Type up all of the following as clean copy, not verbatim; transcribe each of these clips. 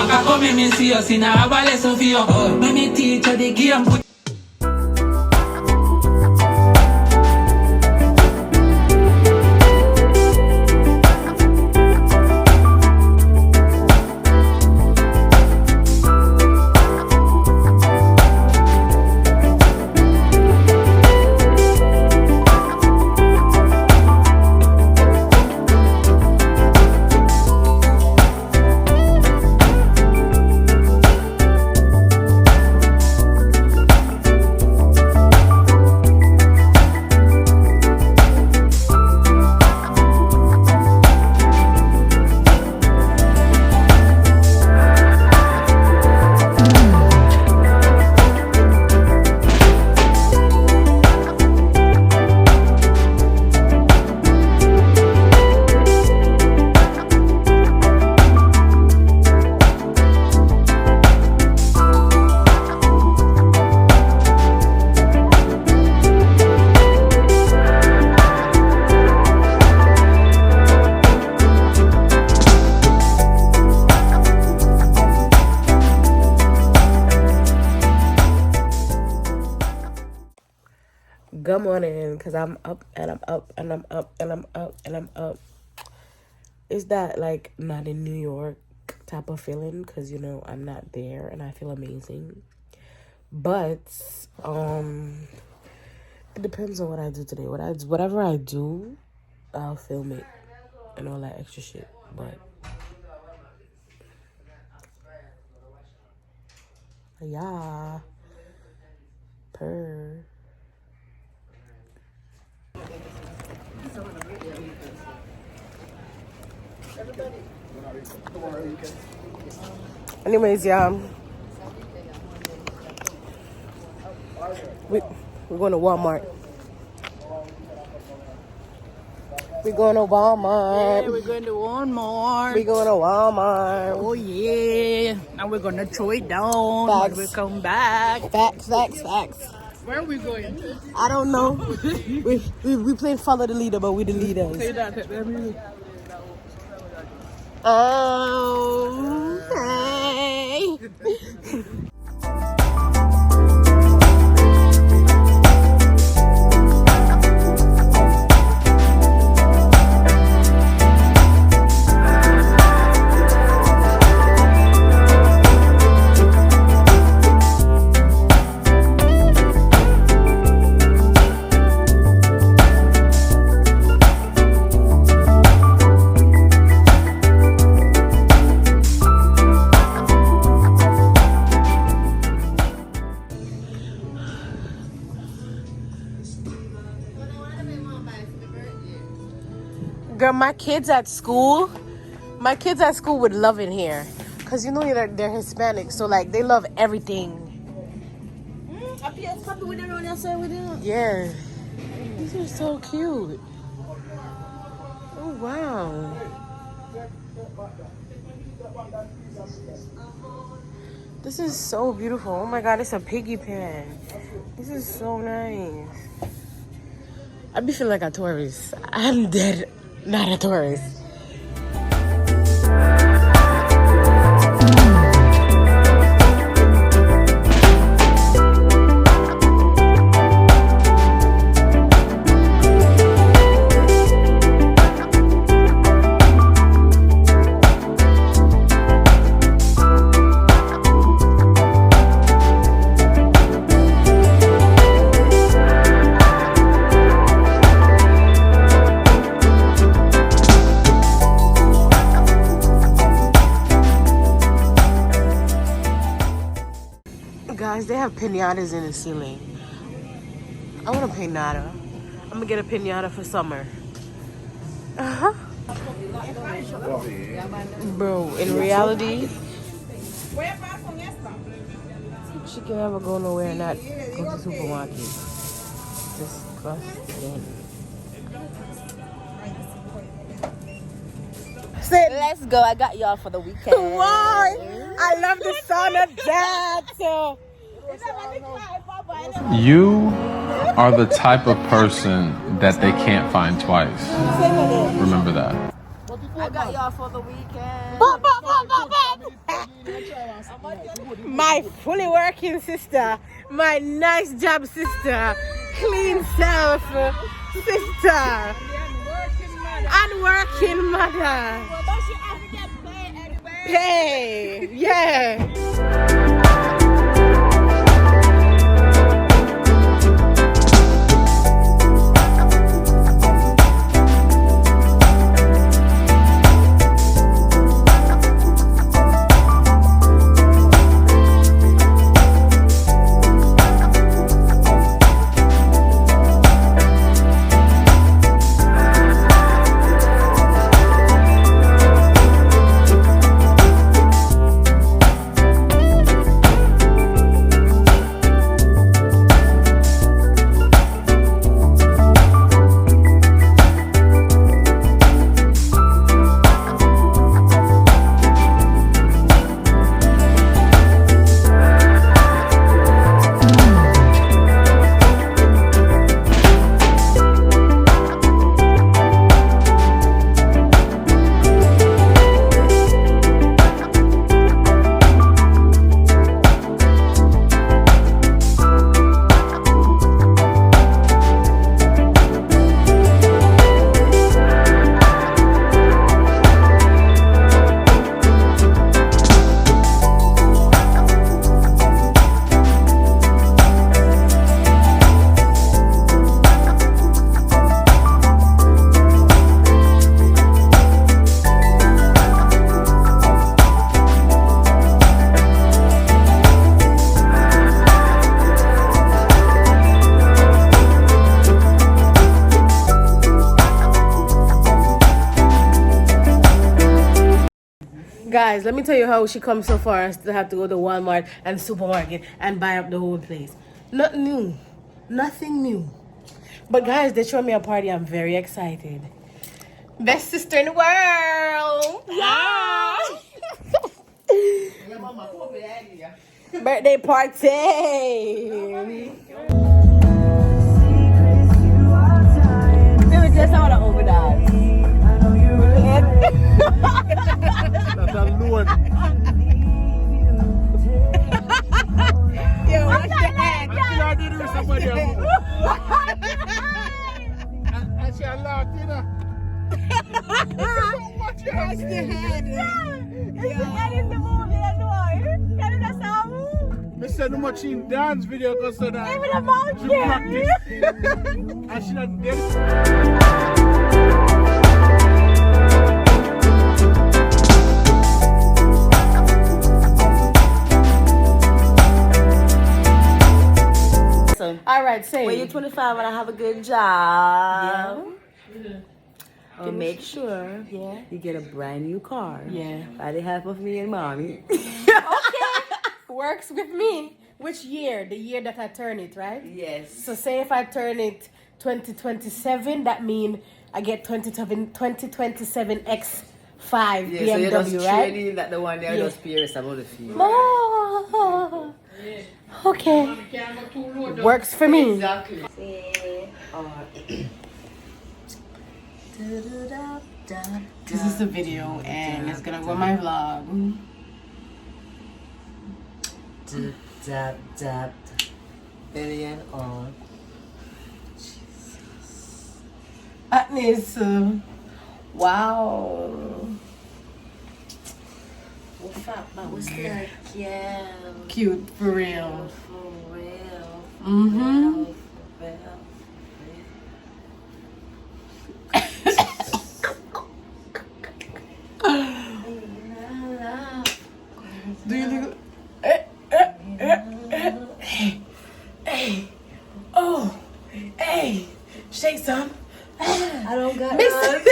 Maka come me see us in a vale Sofia. When me teach her the game. Good morning, because I'm up and I'm up and I'm up and I'm up and I'm up. Is that like not in New York type of feeling? Because, you know, I'm not there and I feel amazing. But it depends on what I do today. Whatever I do, I'll film it and all that extra shit. But yeah, purr. Anyways, yeah, we're going to Walmart. We're going to Walmart. Yeah, we're going to Walmart. We're going to Walmart. Oh yeah, and we're gonna throw it down Facts. when we come back. Facts. Where are we going? I don't know. we playing follow the leader, but we the leaders. Oh, hey. Girl, my kids at school would love it here. Because, you know, they're Hispanic, so, like, they love everything. Yeah. These are so cute. Oh, wow. This is so beautiful. Oh, my God, it's a piggy pen. This is so nice. I be feeling like a tourist. I'm dead. Not a tourist. Guys, they have piñatas in the ceiling. I want a piñata. I'm gonna get a piñata for summer. Bro, in reality, she can never go nowhere and not go to the supermarket. Disgusting. Let's go. I got y'all for the weekend. Why? I love the sound of that. You are the type of person that they can't find twice. Remember that. I got y'all for the weekend. my fully working sister, my nice job sister, clean self sister, and working mother. Hey, yeah. Guys, let me tell you how she comes so far and still have to go to Walmart and supermarket and buy up the whole place. Nothing new. Nothing new. But guys, they showed me a party. I'm very excited. Best sister in the world. Yeah. Birthday party. Maybe just want to overdose. That's a load. Yo, watch the head. I did with somebody else. And she laughed, you know. Watch the head. It's the movie, I know. Can you not I said no much in dance video because of that. even a mouth She here? practice. And she not did. All right, say. When you're 25 and I have a good job, to make sure you get a brand new car. Yeah. By the help of me and mommy. Works with me. Which year? The year that I turn it, right? Yes. So say if I turn it 2027, that means I get 2027 X5 Yeah, so you're BMW, just right? trading that the one there Yeah. just furious about the fee. Oh, okay. Works for me. Exactly. This is the video and it's gonna go on my vlog. Dab, dab, billion on. Agnes, wow. What's up? But what's that? Yeah. Cute, for real. For real. Mm-hmm. For real. Do you look? Hey, oh, hey, shake some. I don't got Make some,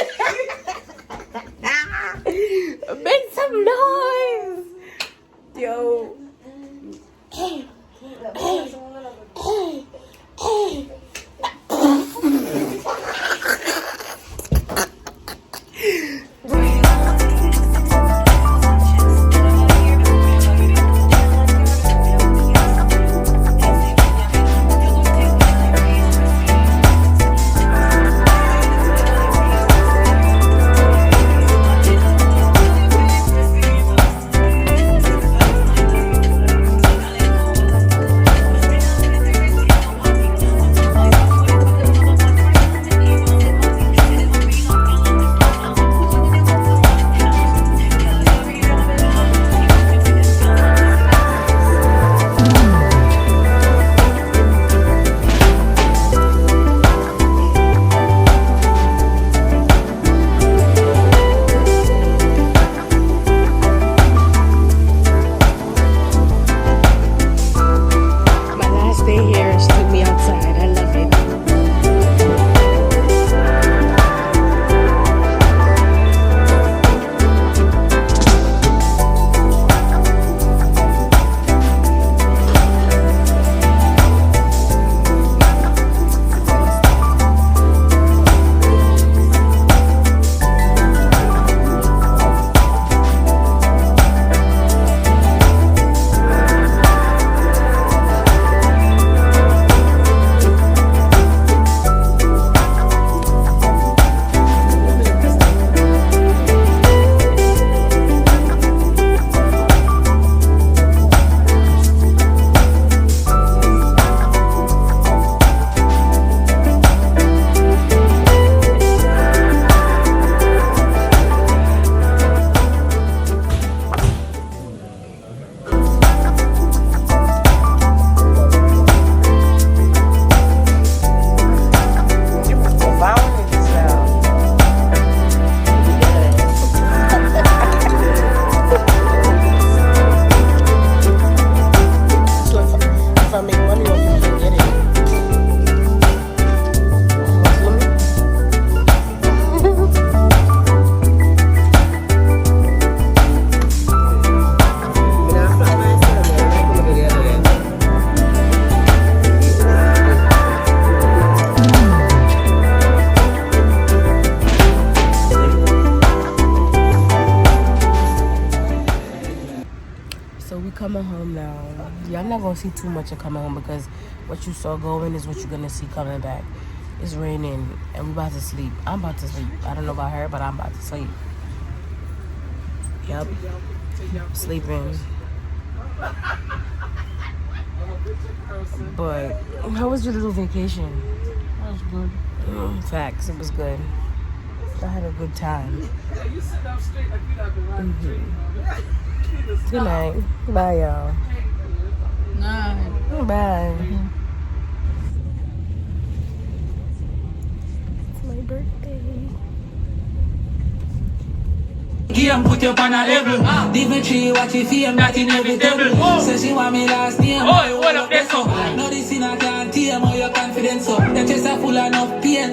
make some noise. Yo. Hey, hey, hey, hey. we're coming home now. Yeah, I'm not gonna see too much of coming home because what you saw going is what you're gonna see coming back. It's raining and we're about to sleep. I'm about to sleep. I don't know about her, but I'm about to sleep. Yep. Sleeping. But how was your little vacation? That was good. Facts, it was good. I had a good time. Good night. Bye, y'all. Nah. Bye. It's my birthday. Game put you on a level. Dimitri, what you feel, not inevitable. Say she want me last name. Oh, what up, that's so. No, this in a can't tame or your confidence. So, the chest are full enough pain.